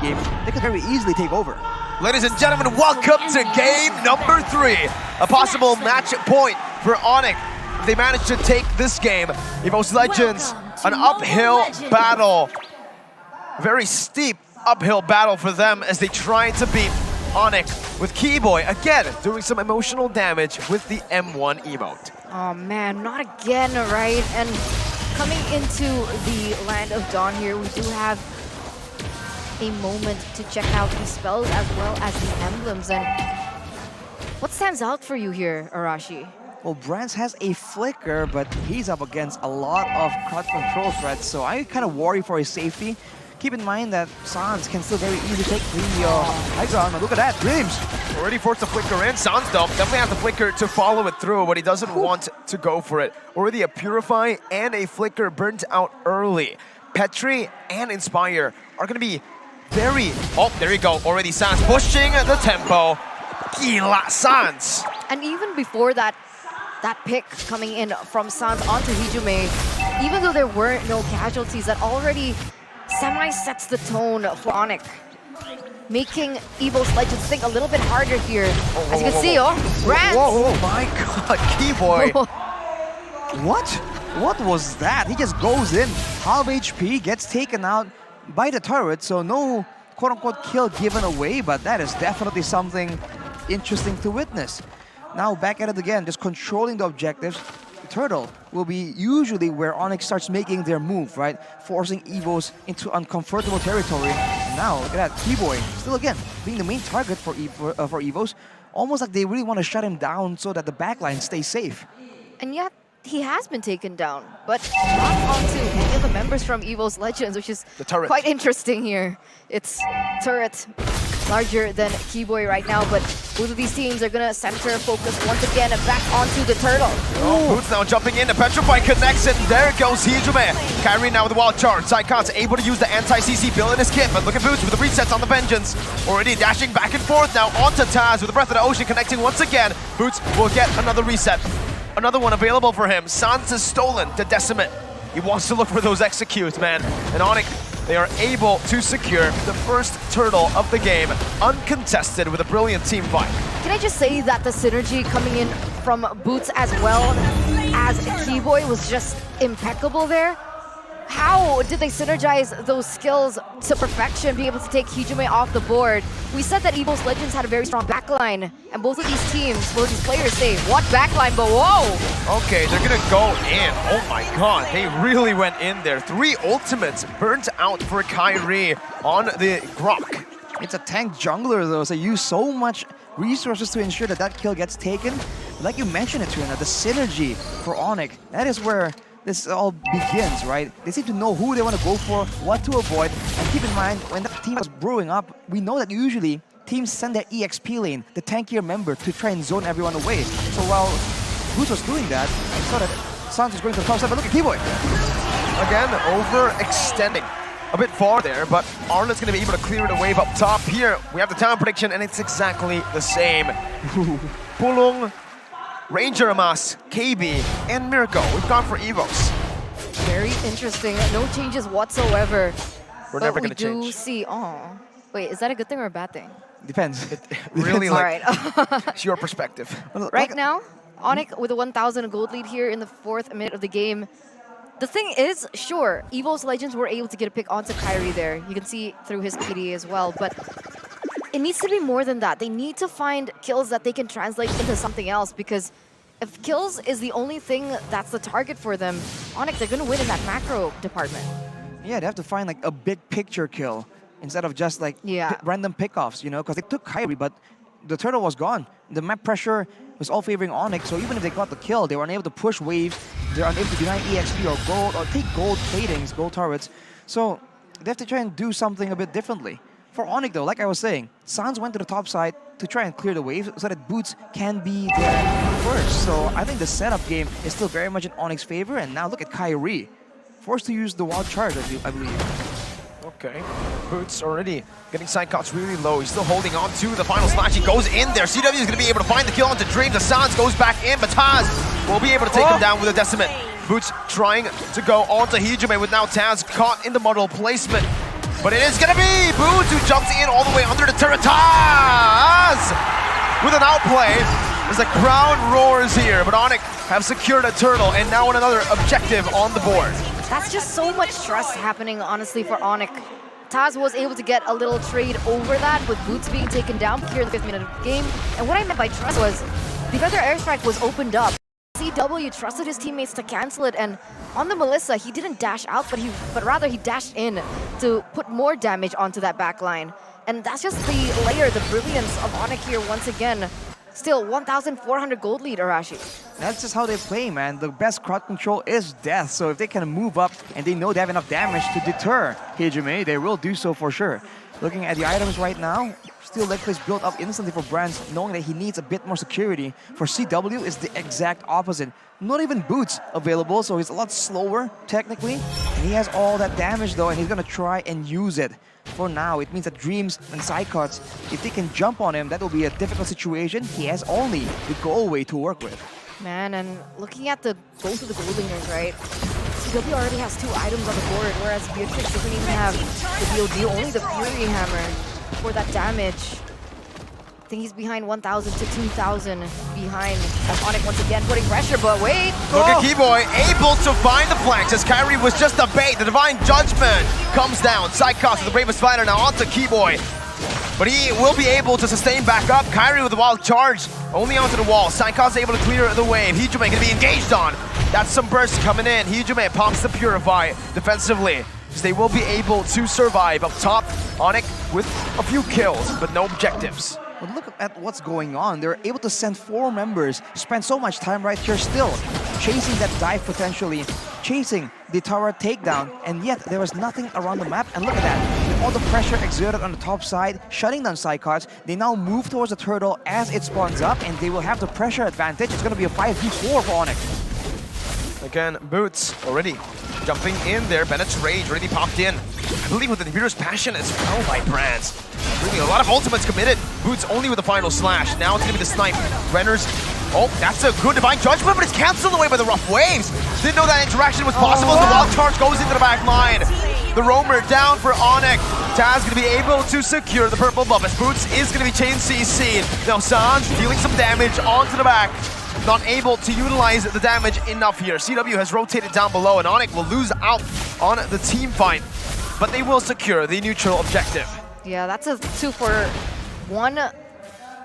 game, they could very easily take over. Ladies and gentlemen, welcome to game number 3. A possible match point for Onic. If they manage to take this game, Evos Legends, an uphill battle. Very steep uphill battle for them as they try to beat Onic with Keyboy, again, doing some emotional damage with the M1 emote. Oh man, not again, right? And coming into the Land of Dawn here, we do have a moment to check out the spells as well as the emblems. And what stands out for you here, Arashi? Well, Brands has a flicker, but he's up against a lot of crowd control threats, so I kind of worry for his safety. Keep in mind that Sans can still very easily take the high ground. Look at that, Dreams! Already forced the flicker in. Sans though definitely has the flicker to follow it through, but he doesn't want to go for it. Already a Purify and a flicker burnt out early. Petri and Inspire are going to be very... Oh, there you go. Already Sans pushing the tempo. Gila Sans! And even before that pick coming in from Sans onto Hijume, even though there were no casualties, that already semi-sets the tone for Onic, making Evos Legends think a little bit harder here. As you can see, Brands! Whoa, my god, Keyboy! What was that? He just goes in, half HP, gets taken out by the turret, so no quote-unquote kill given away, but that is definitely something interesting to witness. Now back at it again, just controlling the objectives. Turtle will be usually where Onic starts making their move, right? Forcing Evos into uncomfortable territory. And now, look at that, Keyboy, still again, being the main target for Evos. Almost like they really want to shut him down so that the backline stays safe. And yet, he has been taken down, but not onto any of the members from Evos Legends, which is quite interesting here. It's turret larger than Keyboy right now, but both of these teams are gonna center focus once again and back onto the turtle. Oh, Boots now jumping in, the Petrify connects it, and there goes Hijume. Kyrie now with the wild charge. Saikat's able to use the anti-CC build in his kit, but look at Boots with the resets on the Vengeance. Already dashing back and forth now onto Taz with the Breath of the Ocean connecting once again. Boots will get another reset. Another one available for him. Sans is stolen to Decimate. He wants to look for those executes, man. And Onic, they are able to secure the first turtle of the game, uncontested with a brilliant team fight. Can I just say that the synergy coming in from Boots as well as Keyboy was just impeccable there? How did they synergize those skills to perfection, being able to take Hijume off the board? We said that Evos Legends had a very strong backline, and both of these teams, both these players say, what backline, but whoa! Okay, they're gonna go in. Oh my god, they really went in there. 3 ultimates burnt out for Kyrie on the Grok. It's a tank jungler though, so use so much resources to ensure that that kill gets taken. Like you mentioned it, Trina, the synergy for Onic, that is where this all begins, right? They seem to know who they want to go for, what to avoid, and keep in mind, when that team was brewing up, we know that usually teams send their EXP lane, the tankier member, to try and zone everyone away. So while Boots was doing that, I saw that Sans was going to the top side, but look at Keyboy! Again, overextending a bit far there, but Arnott's going to be able to clear the wave up top. Here, we have the town prediction, and it's exactly the same. Pulung, Ranger Amas, KB, and Mirko. We've gone for Evos. Very interesting. No changes whatsoever. We're never going to change. We do see... Oh. Wait, is that a good thing or a bad thing? Depends. Really, like, right. it's your perspective. Right now, Onic with a 1,000 gold lead here in the 4th minute of the game. The thing is, sure, Evos Legends were able to get a pick onto Kyrie there. You can see through his PD as well, but it needs to be more than that. They need to find kills that they can translate into something else, because if kills is the only thing that's the target for them, Onic, they're going to win in that macro department. Yeah, they have to find like a big picture kill instead of just like random pickoffs, you know, because they took Kyrie, but the turtle was gone. The map pressure was all favoring Onic, so even if they got the kill, they were unable to push waves, they're unable to deny EXP or gold, or take gold platings, gold turrets. So they have to try and do something a bit differently. For Onic though, like I was saying, Sans went to the top side to try and clear the wave so that Boots can be there first. So I think the setup game is still very much in Onic's favor, and now look at Kyrie. Forced to use the wild charge, I believe. Okay, Boots already getting side cuts really low. He's still holding on to the final slash. He goes in there. CW is going to be able to find the kill onto Dream. The Sans goes back in, but Taz will be able to take him down with a Decimate. Boots trying to go onto Hijume with now Taz caught in the muddle placement. But it is gonna be Boots who jumps in all the way under the turret. Taz with an outplay as the crowd roars here. But Onic have secured a turtle and now another objective on the board. That's just so much trust happening, honestly, for Onic. Taz was able to get a little trade over that with Boots being taken down here in the 5th minute of the game. And what I meant by trust was because their airstrike was opened up, CW trusted his teammates to cancel it, and on the Melissa, he didn't dash out, but rather he dashed in to put more damage onto that backline. And that's just the layer, the brilliance of Onic here once again. Still, 1,400 gold lead, Arashi. That's just how they play, man. The best crowd control is death, so if they can move up and they know they have enough damage to deter Hijime, they will do so for sure. Looking at the items right now, still leg plays built up instantly for Brands, knowing that he needs a bit more security. For CW, is the exact opposite. Not even Boots available, so he's a lot slower, technically. And he has all that damage, though, and he's gonna try and use it. For now, it means that Dreams and Psychots, if they can jump on him, that will be a difficult situation. He has only the Go-Away to work with. Man, and looking at both of the gold leaders, right? CW already has 2 items on the board, whereas Beatrix doesn't even have the BOD, only the Fury Hammer for that damage. I think he's behind 1,000 to 2,000 behind as Onic once again putting pressure, but wait! Look at Keyboy, able to find the flanks as Kyrie was just a bait. The Divine Judgment comes down. Psychos with the Bravest Fighter now onto Keyboy. But he will be able to sustain back up. Kyrie with the wild charge, only onto the wall. Psychos able to clear the wave. Hijime gonna be engaged on. That's some bursts coming in. Hijime pops the Purify defensively. So they will be able to survive up top. Onic with a few kills, but no objectives. But look at what's going on. They're able to send 4 members, spend so much time right here still, chasing that dive potentially, chasing the tower takedown, and yet there was nothing around the map. And look at that. With all the pressure exerted on the top side, shutting down Psychots, they now move towards the turtle as it spawns up, and they will have the pressure advantage. It's going to be a 5v4 for Onic. Again, Boots already jumping in there. Bennett's Rage already popped in. I believe with the Inhibitor's Passion as well by Brands. Really a lot of ultimates committed. Boots only with the final slash. Now it's going to be the snipe. Renner's, oh, that's a good Divine Judgment, but it's cancelled away by the rough waves. Didn't know that interaction was possible. The wild charge goes into the back line. The roamer down for Onic. Taz going to be able to secure the purple buff as Boots is going to be chain CC'd. Now Sans dealing some damage onto the back. Not able to utilize the damage enough here. CW has rotated down below and Onic will lose out on the team fight. But they will secure the neutral objective. Yeah, that's a 2-for-1,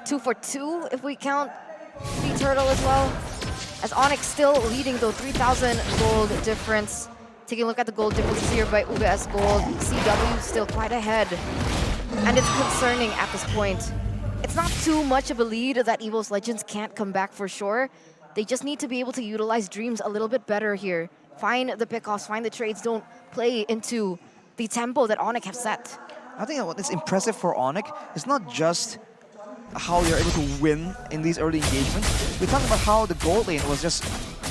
2-for-2 if we count the turtle as well. As Onic still leading though, 3,000 gold difference. Taking a look at the gold differences here by UBS Gold. CW still quite ahead. And it's concerning at this point. It's not too much of a lead that Evos Legends can't come back for sure. They just need to be able to utilize Dreams a little bit better here. Find the pickoffs, find the trades, don't play into the tempo that Onic have set. I think what is impressive for Onic is not just how they're able to win in these early engagements. We're talking about how the gold lane was just,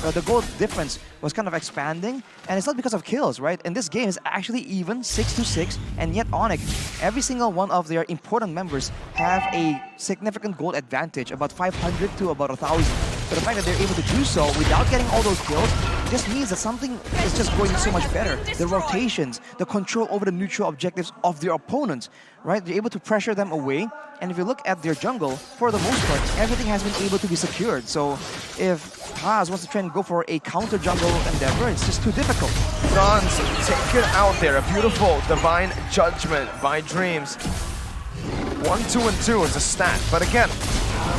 the gold difference was kind of expanding, and it's not because of kills, right? And this game is actually even 6-6, and yet Onic, every single one of their important members have a significant gold advantage, about 500 to about 1,000. But the fact that they're able to do so without getting all those kills just means that something is just going so much better. The rotations, the control over the neutral objectives of their opponents, right? They're able to pressure them away. And if you look at their jungle, for the most part, everything has been able to be secured. So if Taz wants to try and go for a counter jungle endeavor, it's just too difficult. Sans taken out there. A beautiful Divine Judgment by Dreams. 1, 2, and 2 is a stat. But again,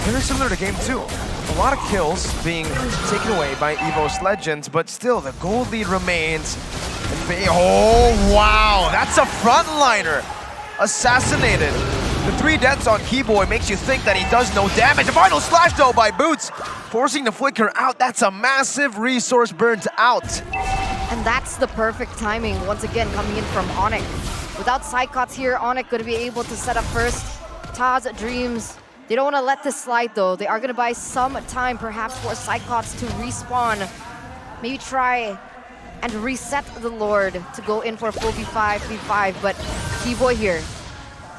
very similar to Game 2. A lot of kills being taken away by Evos Legends, but still the gold lead remains. And oh, wow, that's a frontliner. Assassinated. The 3 deaths on Keyboy makes you think that he does no damage. A final slash though by Boots, forcing the flicker out. That's a massive resource burnt out. And that's the perfect timing, once again, coming in from Onic. Without Psychots here, Onic going to be able to set up first. Taz, Dreams, they don't want to let this slide though. They are going to buy some time perhaps for Psychots to respawn. Maybe try and reset the Lord to go in for a full V5, but Keyboy here,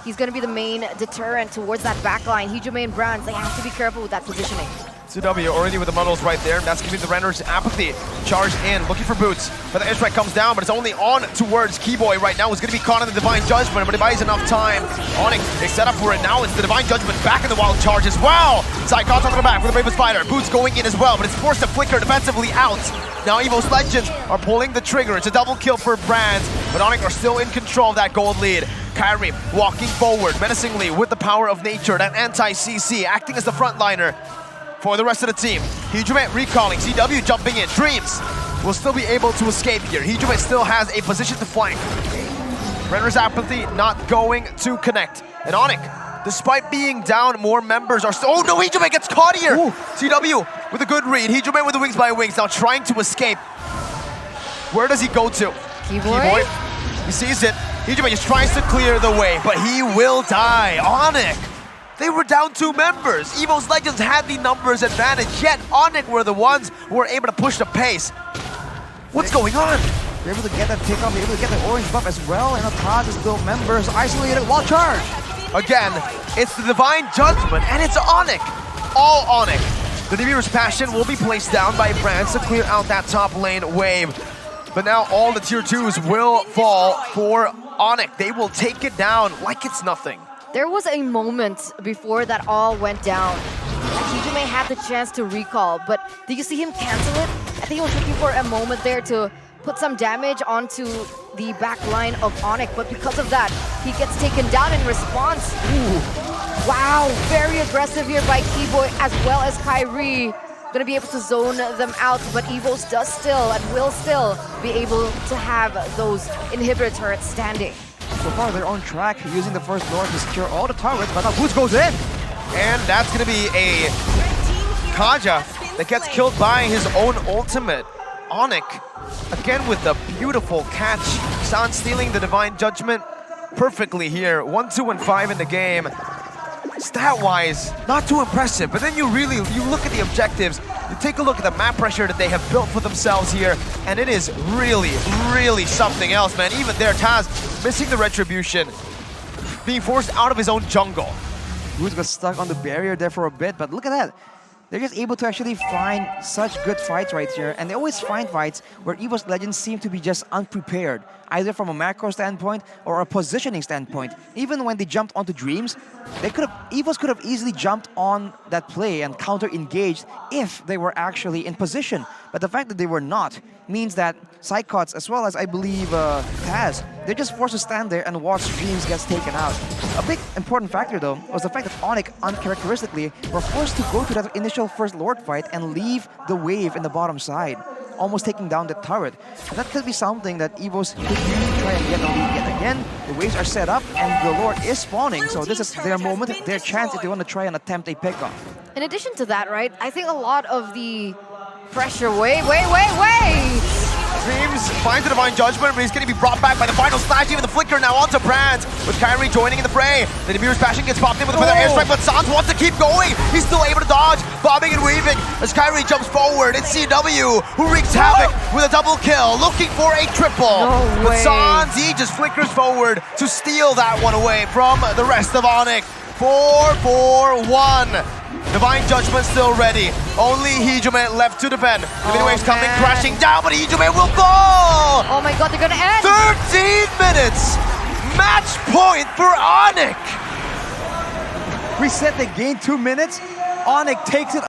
he's going to be the main deterrent towards that backline. Hijime and Brands, they have to be careful with that positioning. CW already with the muddles right there. That's giving the Render's apathy. Charge in, looking for boots. But the airstrike comes down, but it's only on towards Keyboy right now. Who's going to be caught in the Divine Judgment, but he buys enough time. Onic is set up for it now. It's the Divine Judgment back in the Wild Charge as well. Psychon's on the back with the Brave Spider. Boots going in as well, but it's forced to flicker defensively out. Now Evos Legends are pulling the trigger. It's a double kill for Brands, but Onic are still in control of that gold lead. Kyrie walking forward menacingly with the power of nature, that anti-CC acting as the frontliner for the rest of the team. Hijume recalling, CW jumping in. Dreams will still be able to escape here. Hijume still has a position to flank. Render's apathy not going to connect. And Onic, despite being down, more members are still... Oh no, Hijume gets caught here! Ooh. CW with a good read. Hijume with the wings by wings, now trying to escape. Where does he go to? Keyboy? He sees it. Hijume just tries to clear the way, but he will die. Onic! They were down 2 members. Evos Legends had the numbers advantage, yet Onic were the ones who were able to push the pace. What's going on? They're able to get that pick up, they're able to get the orange buff as well, and Ataz is still members isolated while charged. Again, it's the Divine Judgment, and it's Onic. All Onic. The Nibiru's Passion will be placed down by Brands to clear out that top lane wave. But now all the tier 2s will fall for Onic. They will take it down like it's nothing. There was a moment before that all went down. Hijume had the chance to recall, but did you see him cancel it? I think he was looking for a moment there to put some damage onto the back line of Onic, but because of that, he gets taken down in response. Ooh. Wow, very aggressive here by Keyboy as well as Kyrie. Gonna be able to zone them out, but Evos does still and will still be able to have those inhibitor turrets standing. So far, they're on track, using the first Lord to secure all the turrets, but now Boots goes in. And that's going to be a Kaja that gets killed by his own ultimate. Onic, again with the beautiful catch. San stealing the Divine Judgment perfectly here. 1, 2, and 5 in the game. Stat-wise, not too impressive, but then you look at the objectives, you take a look at the map pressure that they have built for themselves here, and it is really, really something else, man. Even there, Taz missing the retribution, being forced out of his own jungle. Boots got stuck on the barrier there for a bit, but look at that. They're just able to actually find such good fights right here, and they always find fights where Evos Legends seem to be just unprepared, either from a macro standpoint or a positioning standpoint. Even when they jumped onto Dreams, Evos could have easily jumped on that play and counter-engaged if they were actually in position. But the fact that they were not means that Psychots, as well as I believe Taz, they're just forced to stand there and watch Dreams gets taken out. A big important factor though was the fact that Onic uncharacteristically were forced to go to that initial first Lord fight and leave the wave in the bottom side, almost taking down the turret. That could be something that Evos could really try and get the lead yet again. The waves are set up and the Lord is spawning, so this is their moment, their chance if they want to try and attempt a pickoff. In addition to that, right, I think a lot of the pressure... Wait! Dreams finds the Divine Judgment, but he's going to be brought back by the final slash. Even the flicker now onto Brands, with Kyrie joining in the fray. The Nibiru's Passion gets popped in with another airstrike, but Sans wants to keep going. He's still able to dodge, bobbing and weaving as Kyrie jumps forward. It's CW who wreaks havoc with a double kill, looking for a triple. But Sans, he just flickers forward to steal that one away from the rest of Onic. 4-4-1. Divine Judgment still ready. Only Hijume left to defend. The mini waves coming crashing down, but Hijume will fall! Oh my god, they're gonna end! 13 minutes! Match point for Onic! Reset the game, 2 minutes. Onic takes it